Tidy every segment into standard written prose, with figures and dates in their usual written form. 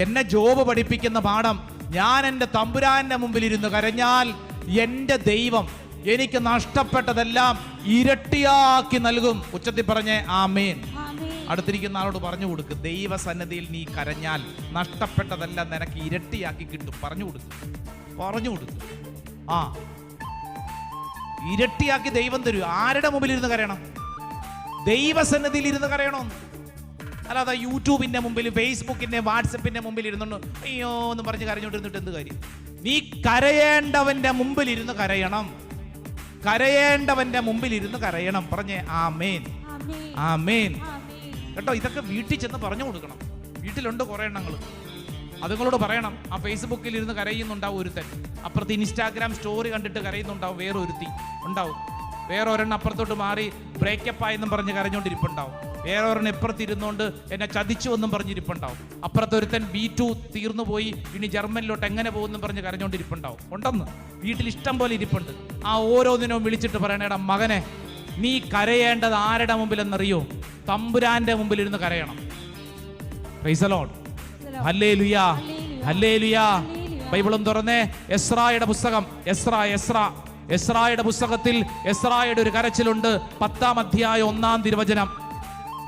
എന്നെ ജോബ് പഠിപ്പിക്കുന്ന പാഠം, ഞാൻ എൻ്റെ തമ്പുരാന്റെ മുമ്പിൽ ഇരുന്ന് കരഞ്ഞാൽ എൻ്റെ ദൈവം എനിക്ക് നഷ്ടപ്പെട്ടതെല്ലാം ഇരട്ടിയാക്കി നൽകും. ഉച്ചത്തിൽ പറഞ്ഞേ ആമേൻ. അടുത്തിരിക്കുന്ന ആളോട് പറഞ്ഞു കൊടുക്ക്, ദൈവസന്നിധിയിൽ നീ കരഞ്ഞാൽ നഷ്ടപ്പെട്ടതെല്ലാം നിനക്ക് ഇരട്ടിയാക്കി കിട്ടും. പറഞ്ഞു കൊടുക്ക്. ആ, ഇരട്ടിയാക്കി ദൈവം തരും. ആരുടെ മുമ്പിൽ ഇരുന്ന് കരയണം? ദൈവസന്നിധിയിൽ ഇരുന്ന് കരയണമെന്ന്. അല്ലാതെ യൂട്യൂബിന്റെ മുമ്പിൽ, ഫേസ്ബുക്കിന്റെ, വാട്സപ്പിന്റെ മുമ്പിൽ ഇരുന്നുകൊണ്ട് അയ്യോ എന്ന് പറഞ്ഞ് കരഞ്ഞോണ്ടിരുന്നിട്ട് എന്ത് കാര്യം? നീ കരയേണ്ടവന്റെ മുമ്പിൽ ഇരുന്ന് കരയണം. കരയേണ്ടവന്റെ മുമ്പിൽ ഇരുന്ന് കരയണം. പറഞ്ഞേ ആമേൻ, ആമേൻ. കേട്ടോ, ഇതൊക്കെ വീട്ടിൽ ചെന്ന് പറഞ്ഞു കൊടുക്കണം. വീട്ടിലുണ്ട് കുറെ എണ്ണങ്ങൾ, അതുങ്ങളോട് പറയണം. ആ ഫേസ്ബുക്കിൽ ഇരുന്ന് കരയുന്നുണ്ടാവും ഒരുത്തൻ, അപ്പുറത്ത് ഇൻസ്റ്റാഗ്രാം സ്റ്റോറി കണ്ടിട്ട് കരയുന്നുണ്ടാവും വേറെ ഒരുത്തി ഉണ്ടാവും, വേറെ ഒരെണ്ണം അപ്പുറത്തോട്ട് മാറി ബ്രേക്കപ്പ് ആയെന്നും പറഞ്ഞ് കരഞ്ഞോണ്ടിരിപ്പുണ്ടാവും, വേറെ ഒരെണ്ണം ഇപ്പുറത്ത് ഇരുന്നുകൊണ്ട് എന്നെ ചതിച്ചു എന്നും പറഞ്ഞിരിപ്പുണ്ടാവും, അപ്പുറത്ത് ഒരുത്തൻ B2 തീർന്നു പോയി ഇനി ജർമ്മനിലോട്ട് എങ്ങനെ പോകുമെന്നും പറഞ്ഞ് കരഞ്ഞോണ്ടിരിപ്പുണ്ടാവും. ഉണ്ടെന്ന് വീട്ടിൽ ഇഷ്ടം പോലെ ഇരിപ്പുണ്ട്. ആ ഓരോന്നിനും വിളിച്ചിട്ട് പറയണേടാ മകനെ, നീ കരയേണ്ടത് ആരുടെ മുമ്പിലെന്നറിയോ? തമ്പുരാന്റെ മുമ്പിൽ ഇരുന്ന് കരയണം. Praise the lord. Hallelujah, hallelujah. ബൈബിളും തുറന്നേ, എസ്രായുടെ പുസ്തകം, എസ്രായുടെ പുസ്തകത്തിൽ എസ്രായുടെ ഒരു കരച്ചിലുണ്ട്. 10-ാം അധ്യായം 1-ാം തിരുവചനം.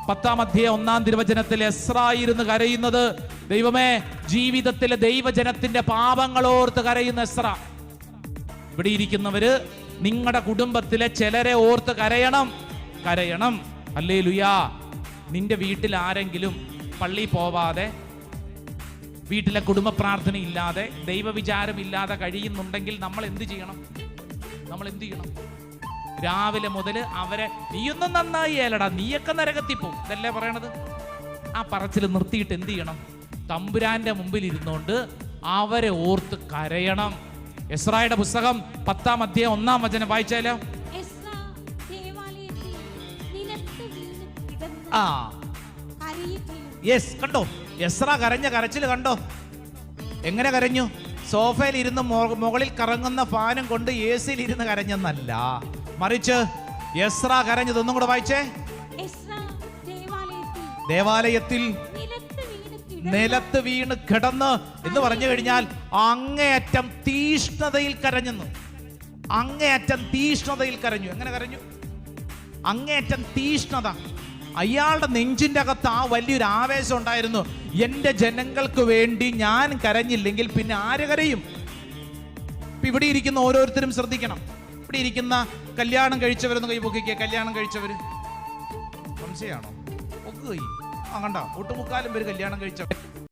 10-ാം അധ്യായം 1-ാം തിരുവചനത്തിൽ എസ്രായിരുന്ന് കരയുന്നത്, ദൈവമേ, ജീവിതത്തിലെ ദൈവജനത്തിന്റെ പാപങ്ങളോർത്ത് കരയുന്ന എസ്ര. ഇവിടെ ഇരിക്കുന്നവര് നിങ്ങളുടെ കുടുംബത്തിലെ ചിലരെ ഓർത്ത് കരയണം. ഹല്ലേലൂയാ. നിന്റെ വീട്ടിൽ ആരെങ്കിലും പള്ളി പോവാതെ, വീട്ടിലെ കുടുംബ പ്രാർത്ഥന ഇല്ലാതെ, ദൈവവിചാരം ഇല്ലാതെ കഴിയുന്നുണ്ടെങ്കിൽ നമ്മൾ എന്ത് ചെയ്യണം? രാവിലെ മുതൽ അവരെ നീയൊന്നും നന്നായി ഏലടാ, നീയൊക്കെ നരകത്തിൽ പോവും, ഇതല്ലേ പറയണത്? ആ പറച്ചിൽ നിർത്തിയിട്ട് എന്ത് ചെയ്യണം? തമ്പുരാന്റെ മുമ്പിൽ ഇരുന്നുകൊണ്ട് അവരെ ഓർത്ത് കരയണം. എസ്രായുടെ പുസ്തകം 10-ാം അധ്യായം 1-ാം വചനം വായിച്ചാലോ? കണ്ടോ എസ്ര കരഞ്ഞ കരച്ചിൽ കണ്ടോ? എങ്ങനെ കരഞ്ഞു? സോഫയിൽ ഇരുന്ന് മുകളിൽ കറങ്ങുന്ന ഫാനും കൊണ്ട് AC-യിൽ ഇരുന്ന് കരഞ്ഞെന്നല്ല, മറിച്ച് എസ്ര കരഞ്ഞത് ഒന്നും കൂടെ വായിച്ചേ. ദേവാലയത്തിൽ നിലത്ത് വീണ് കിടന്ന് എന്ന് പറഞ്ഞു കഴിഞ്ഞാൽ അങ്ങേയറ്റം തീഷ്ണതയിൽ കരഞ്ഞെന്ന്. അങ്ങേയറ്റം തീഷ്ണതയിൽ കരഞ്ഞു. എങ്ങനെ കരഞ്ഞു? അങ്ങേയറ്റം തീഷ്ണത. അയാളുടെ നെഞ്ചിൻ്റെ അകത്ത് ആ വലിയൊരു ആവേശം ഉണ്ടായിരുന്നു. എൻ്റെ ജനങ്ങൾക്ക് വേണ്ടി ഞാൻ കരഞ്ഞില്ലെങ്കിൽ പിന്നെ ആര് കരയും? ഇവിടെ ഇരിക്കുന്ന ഓരോരുത്തരും ശ്രദ്ധിക്കണം. ഇവിടെ ഇരിക്കുന്ന കല്യാണം കഴിച്ചവരൊന്ന് കൈ പൊക്കിക്കുക. കല്യാണം കഴിച്ചവര് സംശയമാണോ? പൊക്കുക. കണ്ട ഒട്ടുമുക്കാലും പേര് കല്യാണം കഴിച്ചവർ.